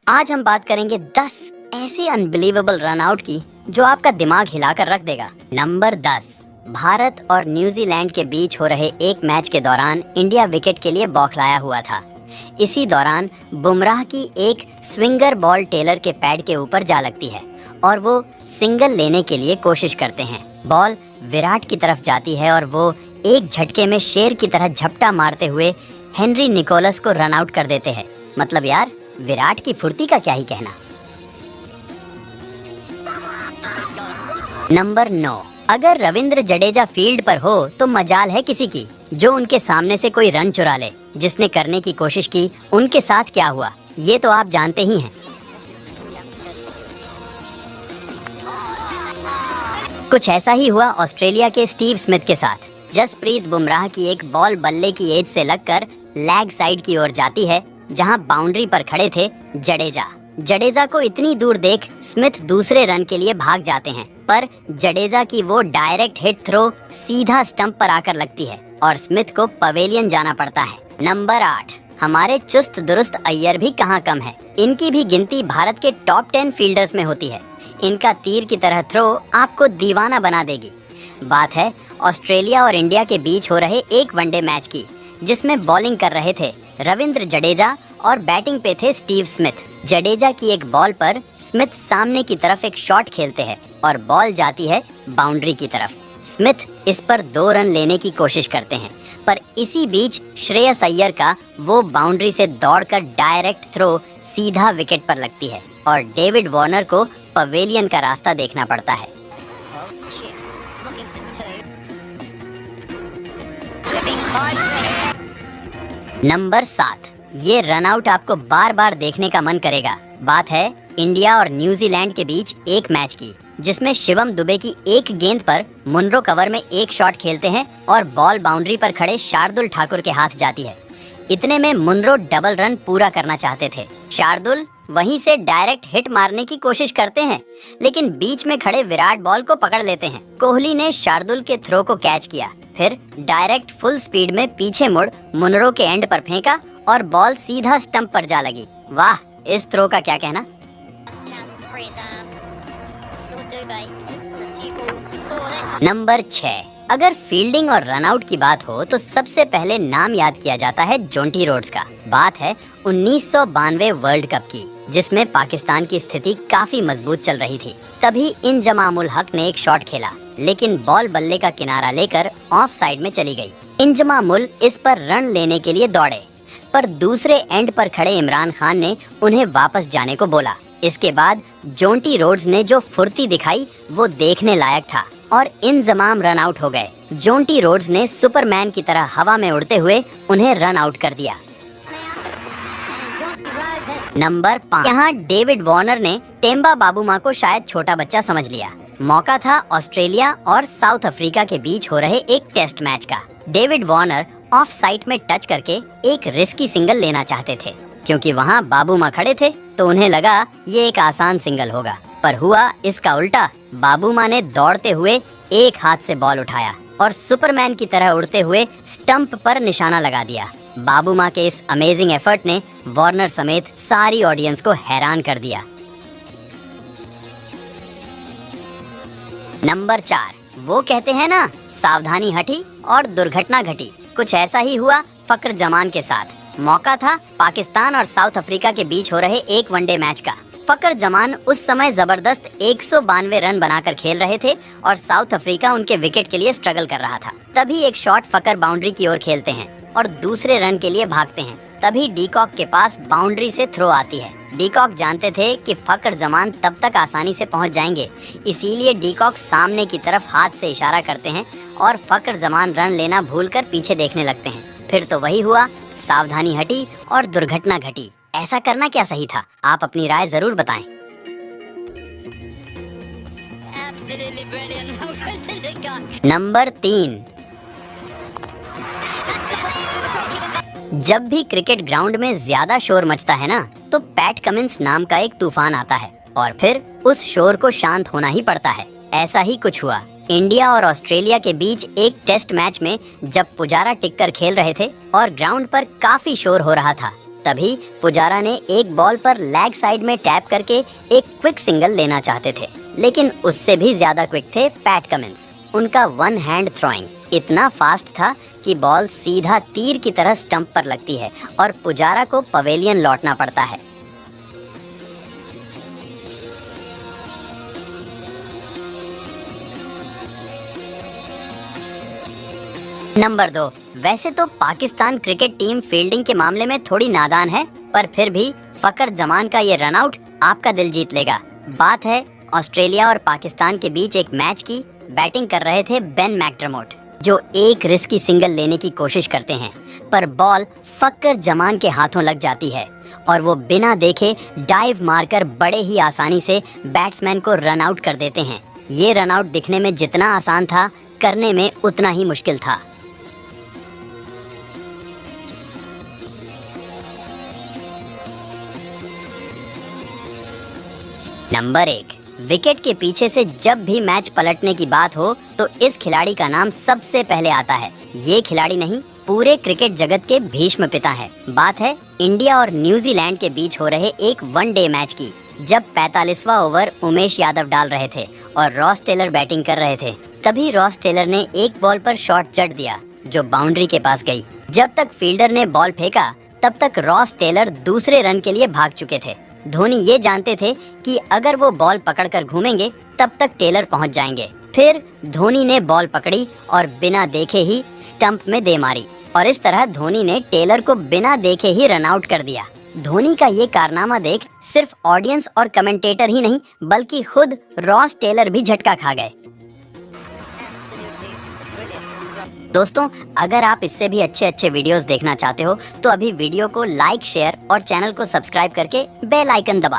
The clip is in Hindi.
आज हम बात करेंगे 10 ऐसे अनबिलीवेबल रन आउट की जो आपका दिमाग हिलाकर रख देगा। नंबर 10, भारत और न्यूजीलैंड के बीच हो रहे एक मैच के दौरान इंडिया विकेट के लिए बौखलाया हुआ था। इसी दौरान बुमराह की एक स्विंगर बॉल टेलर के पैड के ऊपर जा लगती है और वो सिंगल लेने के लिए कोशिश करते हैं। बॉल विराट की तरफ जाती है और वो एक झटके में शेर की तरह झपटा मारते हुए हेनरी निकोलस को रन आउट कर देते हैं। मतलब यार, विराट की फुर्ती का क्या ही कहना। नंबर 9, अगर रविंद्र जडेजा फील्ड पर हो तो मजाल है किसी की जो उनके सामने से कोई रन चुरा ले। जिसने करने की कोशिश की उनके साथ क्या हुआ ये तो आप जानते ही हैं। कुछ ऐसा ही हुआ ऑस्ट्रेलिया के स्टीव स्मिथ के साथ। जसप्रीत बुमराह की एक बॉल बल्ले की एज से लगकर लेग साइड की ओर जाती है जहां बाउंड्री पर खड़े थे जडेजा को इतनी दूर देख स्मिथ दूसरे रन के लिए भाग जाते हैं, पर जडेजा की वो डायरेक्ट हिट थ्रो सीधा स्टंप पर आकर लगती है और स्मिथ को पवेलियन जाना पड़ता है। नंबर 8, हमारे चुस्त दुरुस्त अय्यर भी कहाँ कम है। इनकी भी गिनती भारत के टॉप 10 फील्डर्स में होती है। इनका तीर की तरह थ्रो आपको दीवाना बना देगी। बात है ऑस्ट्रेलिया और इंडिया के बीच हो रहे एक वनडे मैच की, जिसमें बॉलिंग कर रहे थे रविंद्र जडेजा और बैटिंग पे थे स्टीव स्मिथ। जडेजा की एक बॉल पर स्मिथ सामने की तरफ एक शॉट खेलते हैं और बॉल जाती है बाउंड्री की तरफ। स्मिथ इस पर 2 रन लेने की कोशिश करते हैं, पर इसी बीच श्रेयस अय्यर का वो बाउंड्री से दौड़कर डायरेक्ट थ्रो सीधा विकेट पर लगती है और डेविड वार्नर को पवेलियन का रास्ता देखना पड़ता है। नंबर 7, ये रन आउट आपको बार बार देखने का मन करेगा। बात है इंडिया और न्यूजीलैंड के बीच एक मैच की, जिसमें शिवम दुबे की एक गेंद पर मुनरो कवर में एक शॉट खेलते हैं और बॉल बाउंड्री पर खड़े शार्दुल ठाकुर के हाथ जाती है। इतने में मुनरो डबल रन पूरा करना चाहते थे। शार्दुल वहीं से डायरेक्ट हिट मारने की कोशिश करते हैं, लेकिन बीच में खड़े विराट बॉल को पकड़ लेते हैं। कोहली ने शार्दुल के थ्रो को कैच किया, फिर डायरेक्ट फुल स्पीड में पीछे मुड़ मुनरो के एंड पर फेंका और बॉल सीधा स्टंप पर जा लगी। वाह, इस थ्रो का क्या कहना। नंबर 6, अगर फील्डिंग और रनआउट की बात हो तो सबसे पहले नाम याद किया जाता है जोंटी रोड्स का। बात है 1992 वर्ल्ड कप की, जिसमें पाकिस्तान की स्थिति काफी मजबूत चल रही थी। तभी इंजमामुल हक ने एक शॉट खेला, लेकिन बॉल बल्ले का किनारा लेकर ऑफ साइड में चली गई। इंजमामुल इस पर रन लेने के लिए दौड़े, पर दूसरे एंड पर खड़े इमरान खान ने उन्हें वापस जाने को बोला। इसके बाद जोंटी रोड्स ने जो फुर्ती दिखाई वो देखने लायक था और इंजमाम रन आउट हो गए। जोंटी रोड्स ने सुपरमैन की तरह हवा में उड़ते हुए उन्हें रन आउट कर दिया। नंबर 5, यहाँ डेविड वार्नर ने टेम्बा बाबूमा को शायद छोटा बच्चा समझ लिया। मौका था ऑस्ट्रेलिया और साउथ अफ्रीका के बीच हो रहे एक टेस्ट मैच का। डेविड वार्नर ऑफ साइड में टच करके एक रिस्की सिंगल लेना चाहते थे, क्योंकि वहाँ बाबूमा खड़े थे तो उन्हें लगा ये एक आसान सिंगल होगा, पर हुआ इसका उल्टा। बाबूमा ने दौड़ते हुए एक हाथ से बॉल उठाया और सुपरमैन की तरह उड़ते हुए स्टंप पर निशाना लगा दिया। बाबूमा के इस अमेजिंग एफर्ट ने वार्नर समेत सारी ऑडियंस को हैरान कर दिया। नंबर 4, वो कहते हैं ना, सावधानी हटी और दुर्घटना घटी। कुछ ऐसा ही हुआ फकर जमान के साथ। मौका था पाकिस्तान और साउथ अफ्रीका के बीच हो रहे एक वनडे मैच का। फकर जमान उस समय जबरदस्त 192 रन बनाकर खेल रहे थे और साउथ अफ्रीका उनके विकेट के लिए स्ट्रगल कर रहा था। तभी एक शॉट फकर बाउंड्री की ओर खेलते हैं और दूसरे रन के लिए भागते हैं। तभी डीकॉक के पास बाउंड्री से थ्रो आती है। डीकॉक जानते थे कि फकर जमान तब तक आसानी से पहुंच जाएंगे, इसीलिए डीकॉक सामने की तरफ हाथ से इशारा करते हैं और फकर जमान रन लेना भूलकर पीछे देखने लगते हैं। फिर तो वही हुआ, सावधानी हटी और दुर्घटना घटी। ऐसा करना क्या सही था? आप अपनी राय जरूर बताएं। नंबर 3, जब भी क्रिकेट ग्राउंड में ज्यादा शोर मचता है ना, तो पैट कमिंस नाम का एक तूफान आता है और फिर उस शोर को शांत होना ही पड़ता है। ऐसा ही कुछ हुआ। इंडिया और ऑस्ट्रेलिया के बीच एक टेस्ट मैच में जब पुजारा टिककर खेल रहे थे और ग्राउंड पर काफी शोर हो रहा था, तभी पुजारा ने एक बॉल पर लेग साइड में टैप करके एक क्विक सिंगल लेना चाहते थे, लेकिन उससे भी ज्यादा क्विक थे पैट कमिंस। उनका वन हैंड थ्रोइंग इतना फास्ट था कि बॉल सीधा तीर की तरह स्टंप पर लगती है और पुजारा को पवेलियन लौटना पड़ता है। नंबर 2, वैसे तो पाकिस्तान क्रिकेट टीम फील्डिंग के मामले में थोड़ी नादान है, पर फिर भी फकर जमान का ये रनआउट आपका दिल जीत लेगा। बात है ऑस्ट्रेलिया और पाकिस्तान के बीच एक मैच की। बैटिंग कर रहे थे बेन मैकडरमोट, जो एक रिस्की सिंगल लेने की कोशिश करते हैं, पर बॉल फकर जमान के हाथों लग जाती है और वो बिना देखे डाइव मारकर बड़े ही आसानी से बैट्समैन को रन आउट कर देते हैं। ये रन आउट दिखने में जितना आसान था, करने में उतना ही मुश्किल था। नंबर 1, विकेट के पीछे से जब भी मैच पलटने की बात हो तो इस खिलाड़ी का नाम सबसे पहले आता है। ये खिलाड़ी नहीं, पूरे क्रिकेट जगत के भीष्म पिता है। बात है इंडिया और न्यूजीलैंड के बीच हो रहे एक वनडे मैच की, जब 45वां ओवर उमेश यादव डाल रहे थे और रॉस टेलर बैटिंग कर रहे थे। तभी रॉस टेलर ने एक बॉल पर शॉट जड़ दिया जो बाउंड्री के पास गई। जब तक फील्डर ने बॉल फेंका तब तक रॉस टेलर दूसरे रन के लिए भाग चुके थे। धोनी ये जानते थे कि अगर वो बॉल पकड़कर घूमेंगे तब तक टेलर पहुंच जाएंगे। फिर धोनी ने बॉल पकड़ी और बिना देखे ही स्टंप में दे मारी और इस तरह धोनी ने टेलर को बिना देखे ही रन आउट कर दिया। धोनी का ये कारनामा देख सिर्फ ऑडियंस और कमेंटेटर ही नहीं बल्कि खुद रॉस टेलर भी झटका खा गए। दोस्तों, अगर आप इससे भी अच्छे वीडियोस देखना चाहते हो तो अभी वीडियो को लाइक, शेयर और चैनल को सब्सक्राइब करके बेल आइकन दबा